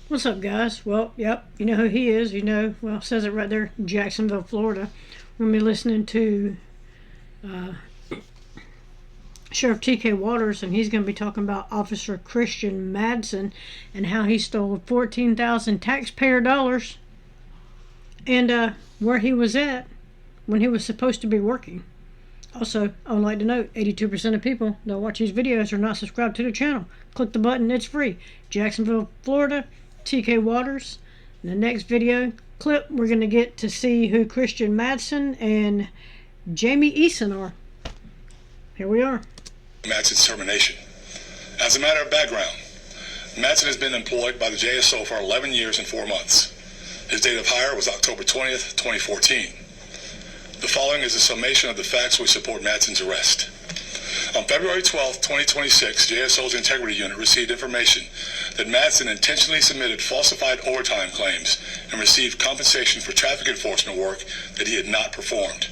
What's up, guys? Well, yep, you know who he is. Well, it says it right there, Jacksonville, Florida. We're going to be listening to uh, Sheriff T.K. Waters, and he's going to be talking about Officer Christian Madsen and how he stole 14,000 taxpayer dollars and where he was at when he was supposed to be working. Also, I would like to note 82% of people that watch these videos are not subscribed to the channel. Click the button, it's free. Jacksonville, Florida, TK Waters. In the next video clip, we're going to get to see who Christian Madsen and Jamie Eason are. Here we are. Madsen's termination. As a matter of background, Madsen has been employed by the JSO for 11 years and 4 months. His date of hire was October 20th, 2014. The following is a summation of the facts which support Madsen's arrest. On February 12, 2026, JSO's Integrity Unit received information that Madsen intentionally submitted falsified overtime claims and received compensation for traffic enforcement work that he had not performed.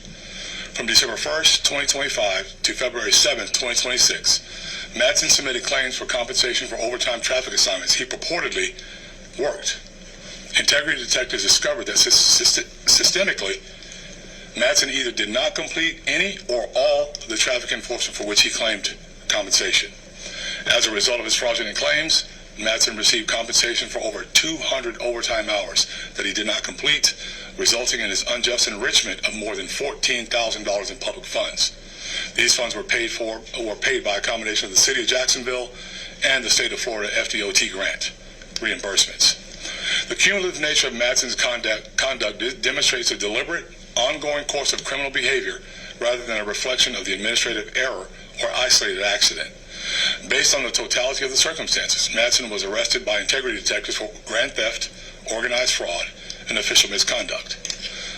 From December 1st, 2025 to February 7th, 2026, Madsen submitted claims for compensation for overtime traffic assignments he purportedly worked. Integrity detectives discovered that systemically, Madsen either did not complete any or all of the traffic enforcement for which he claimed compensation. As a result of his fraudulent claims, Madsen received compensation for over 200 overtime hours that he did not complete, resulting in his unjust enrichment of more than $14,000 in public funds. These funds were paid by a combination of the City of Jacksonville and the State of Florida FDOT grant reimbursements. The cumulative nature of Madsen's conduct demonstrates a deliberate, ongoing course of criminal behavior rather than a reflection of the administrative error or isolated accident. Based on the totality of the circumstances, Madsen was arrested by integrity detectives for grand theft, organized fraud, and official misconduct.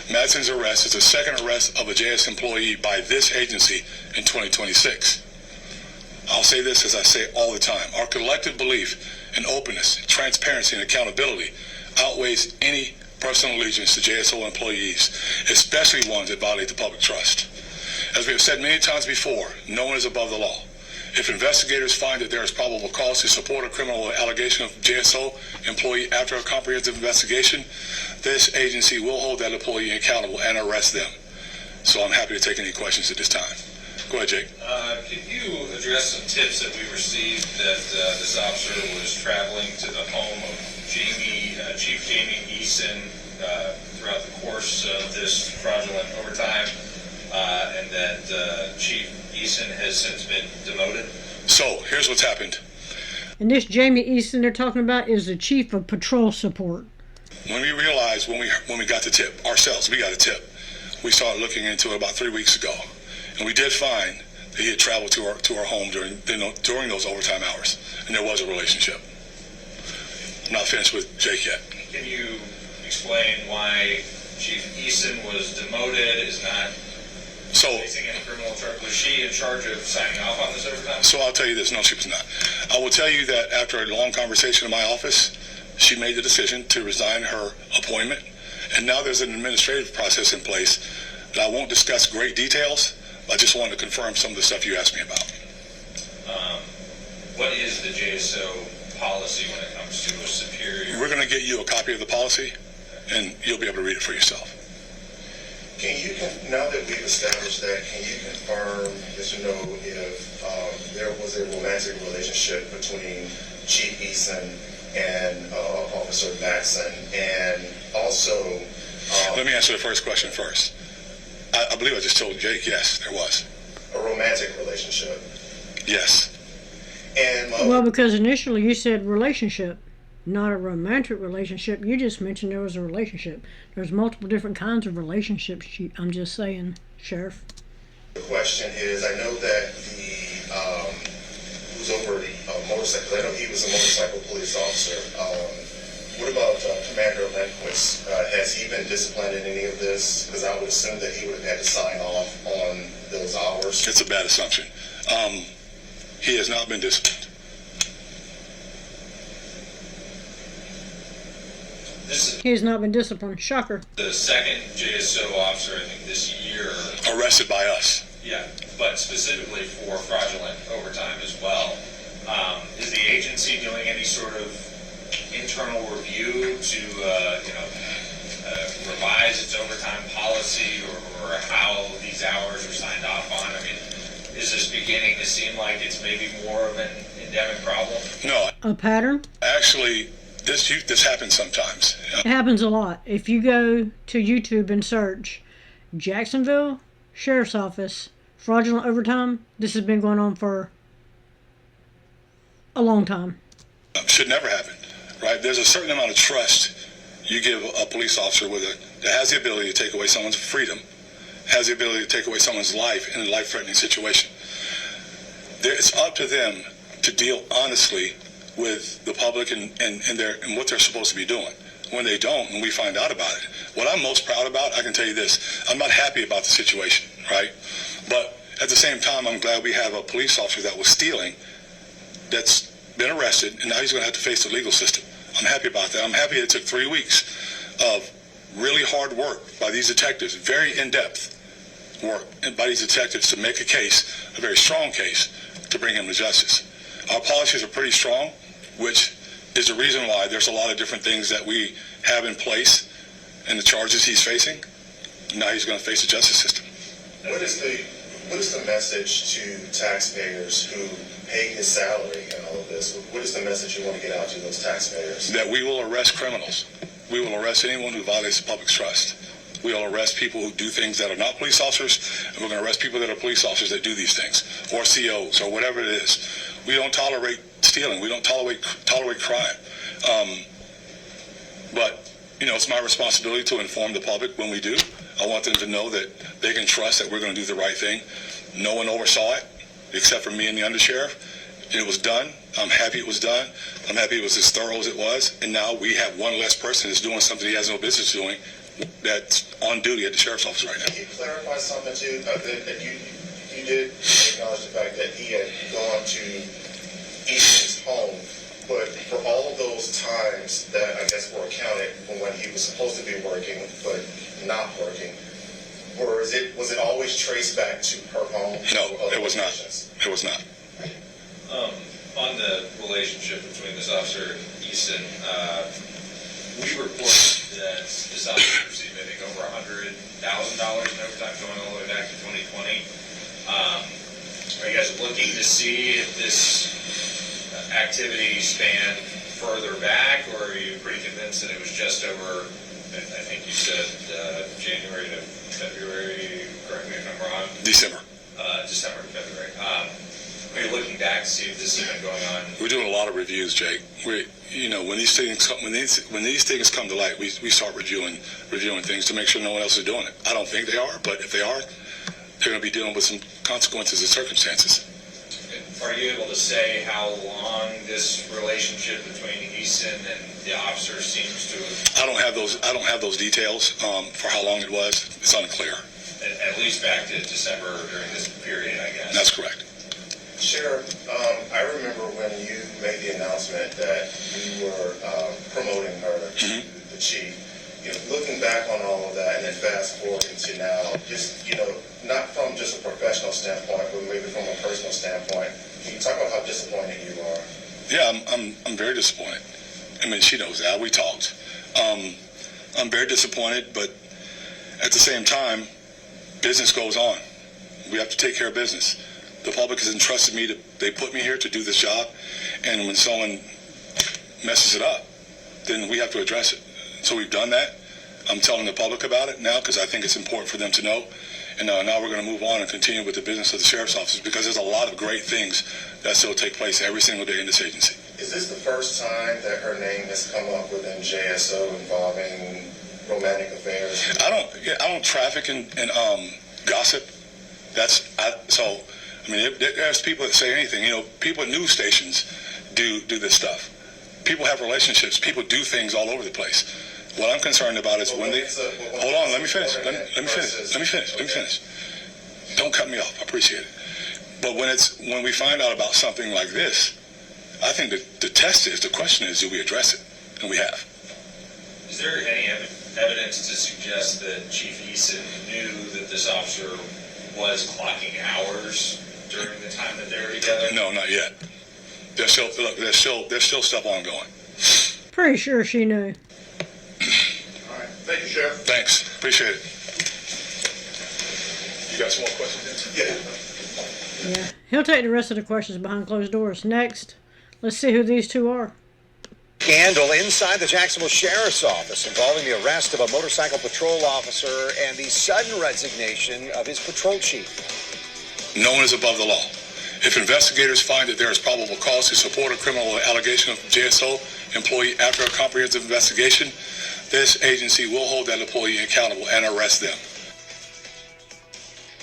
Madsen's arrest is the second arrest of a JS employee by this agency in 2026. I'll say this as I say all the time. Our collective belief in openness, transparency, and accountability outweighs any personal allegiance to JSO employees, especially ones that violate the public trust. As we have said many times before, no one is above the law. If investigators find that there is probable cause to support a criminal allegation of JSO employee after a comprehensive investigation, this agency will hold that employee accountable and arrest them. So I'm happy to take any questions at this time. Go ahead, Jake. Could you address some tips that we received that this officer was traveling to the home of Chief Jamie Eason throughout the course of this fraudulent overtime, and that Chief Eason has since been demoted? So here's what's happened. And this Jamie Eason they're talking about is the Chief of Patrol Support. When we realized, when we got the tip, ourselves, we got a tip, we started looking into it about 3 weeks ago. And we did find that he had traveled to our home during those overtime hours, and there was a relationship. I'm not finished with Jake yet. Can you explain why Chief Eason was demoted, is not facing any criminal charge? Was she in charge of signing off on this overtime? So I'll tell you this. No, she was not. I will tell you that after a long conversation in my office, she made the decision to resign her appointment, and now there's an administrative process in place that I won't discuss great details. I just wanted to confirm some of the stuff you asked me about. What is the JSO policy when it comes to a superior? We're going to get you a copy of the policy, and you'll be able to read it for yourself. Now that we've established that, can you confirm, yes or no, if there was a romantic relationship between Chief Eason and Officer Madsen, and also... Let me answer the first question first. I believe I just told Jake, yes, there was. A romantic relationship? Yes. And well, because initially you said relationship, not a romantic relationship. You just mentioned there was a relationship. There's multiple different kinds of relationships. I'm just saying, Sheriff. The question is, I know that who's over the motorcycle, I know he was a motorcycle police officer. What about Commander Lindquist? Has he been disciplined in any of this? Because I would assume that he would have had to sign off on those hours. It's a bad assumption. He has not been disciplined. He has not been disciplined. Shocker. The second JSO officer, I think, this year. Arrested by us. Yeah, but specifically for fraudulent overtime as well. Is the agency doing any sort of internal review beginning to seem like it's maybe more of an endemic problem? No, A pattern? actually, this happens sometimes. It happens a lot. If you go to YouTube and search Jacksonville Sheriff's Office fraudulent overtime, this has been going on for a long time. Should never happen, right? There's a certain amount of trust you give a police officer that has the ability to take away someone's freedom, has the ability to take away someone's life in a life-threatening situation. It's up to them to deal honestly with the public and what they're supposed to be doing. When they don't, and we find out about it, what I'm most proud about, I can tell you this, I'm not happy about the situation, right? But at the same time, I'm glad we have a police officer that was stealing, that's been arrested, and now he's going to have to face the legal system. I'm happy about that. I'm happy it took 3 weeks of really hard work by these detectives, very in-depth work by these detectives to make a case, a very strong case, to bring him to justice. Our policies are pretty strong, which is the reason why there's a lot of different things that we have in place and the charges he's facing. Now he's going to face the justice system. What is the message to taxpayers who pay his salary and all of this? What is the message you want to get out to those taxpayers? That we will arrest criminals. We will arrest anyone who violates the public's trust. We will arrest people who do things that are not police officers, and we're going to arrest people that are police officers that do these things, or COs, or whatever it is. We don't tolerate stealing. We don't tolerate crime. But, it's my responsibility to inform the public when we do. I want them to know that they can trust that we're going to do the right thing. No one oversaw it except for me and the undersheriff. And it was done. I'm happy it was done. I'm happy it was as thorough as it was. And now we have one less person that's doing something he has no business doing that's on duty at the sheriff's office right now. Can you clarify something too? That you did acknowledge the fact that he had gone to Ethan's home, but for all of those times that I guess were accounted for when he was supposed to be working but not working, was it always traced back to her home? No, it was not. It was not. On the relationship between this officer and Easton, we reported that this officer received, I think, over $100,000 in overtime going all the way back to 2020. Are you guys looking to see if this activity spanned further back, or are you pretty convinced that it was just over, I think you said January to February, correct me if I'm wrong? December to February. Are you looking back to see if this has been going on? We're doing a lot of reviews, Jake. When these things come to light, we start reviewing things to make sure no one else is doing it. I don't think they are, but if they are, they're going to be dealing with some consequences and circumstances. Are you able to say how long this relationship between Easton and the officer seems to have? I don't have those details for how long it was. It's unclear. At least back to December during this period, I guess. That's correct. Sheriff, I remember when you made the announcement that you were promoting her to the chief. Looking back on all of that and then fast forwarding to now, just, not from just a professional standpoint, but maybe from a personal standpoint, can you talk about how disappointed you are? Yeah, I'm very disappointed. I mean, she knows that. We talked. I'm very disappointed, but at the same time, business goes on. We have to take care of business. The public has entrusted me they put me here to do this job, and when someone messes it up, then we have to address it. So we've done that. I'm telling the public about it now because I think it's important for them to know. And now we're going to move on and continue with the business of the sheriff's office because there's a lot of great things that still take place every single day in this agency. Is this the first time that her name has come up within JSO involving romantic affairs? I don't traffic in gossip. There's people that say anything. People at news stations do this stuff. People have relationships. People do things all over the place. What I'm concerned about is when they... Hold on, let me finish. Let me finish. Don't cut me off. I appreciate it. But when we find out about something like this, I think the question is, do we address it? And we have. Is there any evidence to suggest that Chief Easton knew that this officer was clocking hours during the time that they were together? No, not yet. There's still stuff ongoing. Pretty sure she knew. All right. Thank you, Sheriff. Thanks. Appreciate it. You got some more questions? Yeah. Yeah, he'll take the rest of the questions behind closed doors. Next, let's see who these two are. Scandal inside the Jacksonville Sheriff's Office involving the arrest of a motorcycle patrol officer and the sudden resignation of his patrol chief. No one is above the law. If investigators find that there is probable cause to support a criminal allegation of JSO employee after a comprehensive investigation, this agency will hold that employee accountable and arrest them.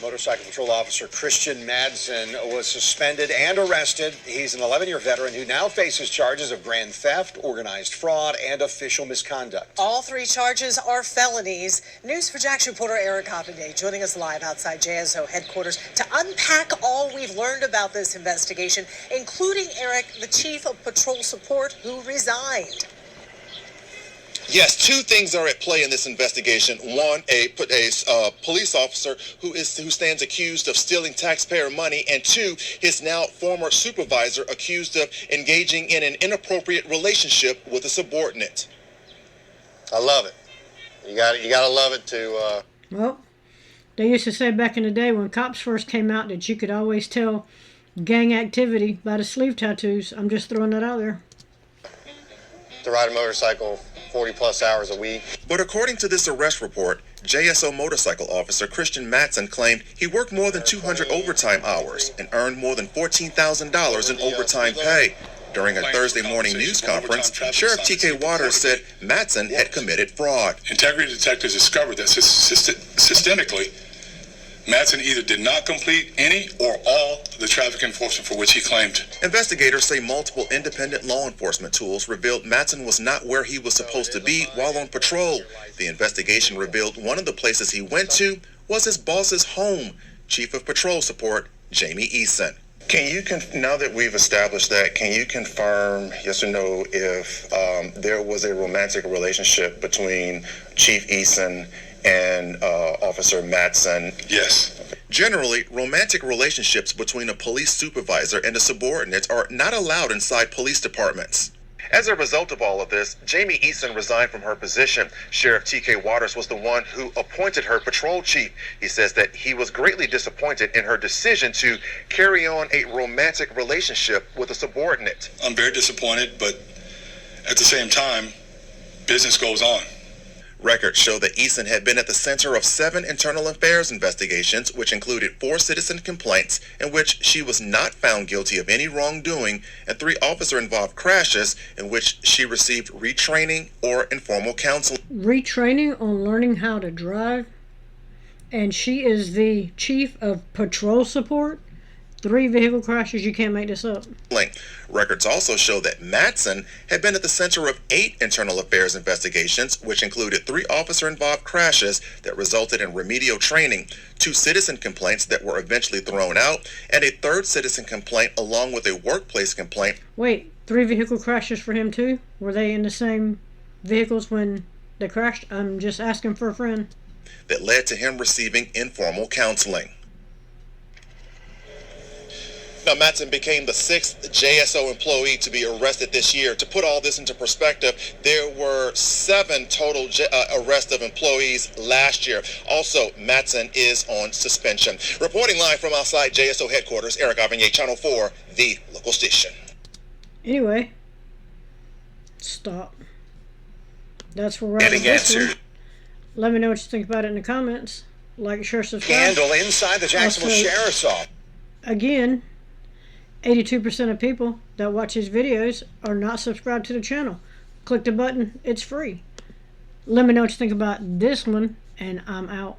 Motorcycle patrol officer Christian Madsen was suspended and arrested. He's an 11-year veteran who now faces charges of grand theft, organized fraud, and official misconduct. All three charges are felonies. News4Jax reporter Eric Hoppingday joining us live outside JSO headquarters to unpack all we've learned about this investigation, including, Eric, the chief of patrol support who resigned. Yes, two things are at play in this investigation. One, a police officer who stands accused of stealing taxpayer money, and two, his now former supervisor accused of engaging in an inappropriate relationship with a subordinate. I love it. You got to love it to. Well, they used to say back in the day when cops first came out that you could always tell gang activity by the sleeve tattoos. I'm just throwing that out there. To ride a motorcycle 40-plus hours a week. But according to this arrest report, JSO motorcycle officer Christian Madsen claimed he worked more than 200 overtime hours and earned more than $14,000 in overtime pay. During a Thursday morning news conference, Sheriff T.K. Waters said Madsen had committed fraud. Integrity detectives discovered that systemically, Madsen either did not complete any or all of the traffic enforcement for which he claimed. Investigators say multiple independent law enforcement tools revealed Madsen was not where he was supposed to be while on patrol. The investigation revealed one of the places he went to was his boss's home, Chief of Patrol Support Jamie Eason. Can you, now that we've established that, can you confirm, yes or no, if there was a romantic relationship between Chief Eason and Officer Madsen? Yes. Generally, romantic relationships between a police supervisor and a subordinate are not allowed inside police departments. As a result of all of this, Jamie Eason resigned from her position. Sheriff T.K. Waters was the one who appointed her patrol chief. He says that he was greatly disappointed in her decision to carry on a romantic relationship with a subordinate. I'm very disappointed, but at the same time, business goes on. Records show that Eason had been at the center of 7 internal affairs investigations, which included 4 citizen complaints in which she was not found guilty of any wrongdoing, and 3 officer-involved crashes in which she received retraining or informal counseling. Retraining on learning how to drive, and she is the chief of patrol support. 3 vehicle crashes, you can't make this up. Records also show that Madsen had been at the center of 8 internal affairs investigations, which included 3 officer-involved crashes that resulted in remedial training, 2 citizen complaints that were eventually thrown out, and a 3rd citizen complaint along with a workplace complaint. Wait, 3 vehicle crashes for him too? Were they in the same vehicles when they crashed? I'm just asking for a friend. That led to him receiving informal counseling. Now, Madsen became the 6th JSO employee to be arrested this year. To put all this into perspective, there were 7 total arrests of employees last year. Also, Madsen is on suspension. Reporting live from outside JSO headquarters, Eric Hoppingday, Channel 4, the local station. Anyway, stop. That's where we're at. Getting answered. Let me know what you think about it in the comments. Like, share, subscribe. Scandal inside the Jacksonville Sheriff's Office. Again, 82% of people that watch his videos are not subscribed to the channel. Click the button, it's free. Let me know what you think about this one, and I'm out.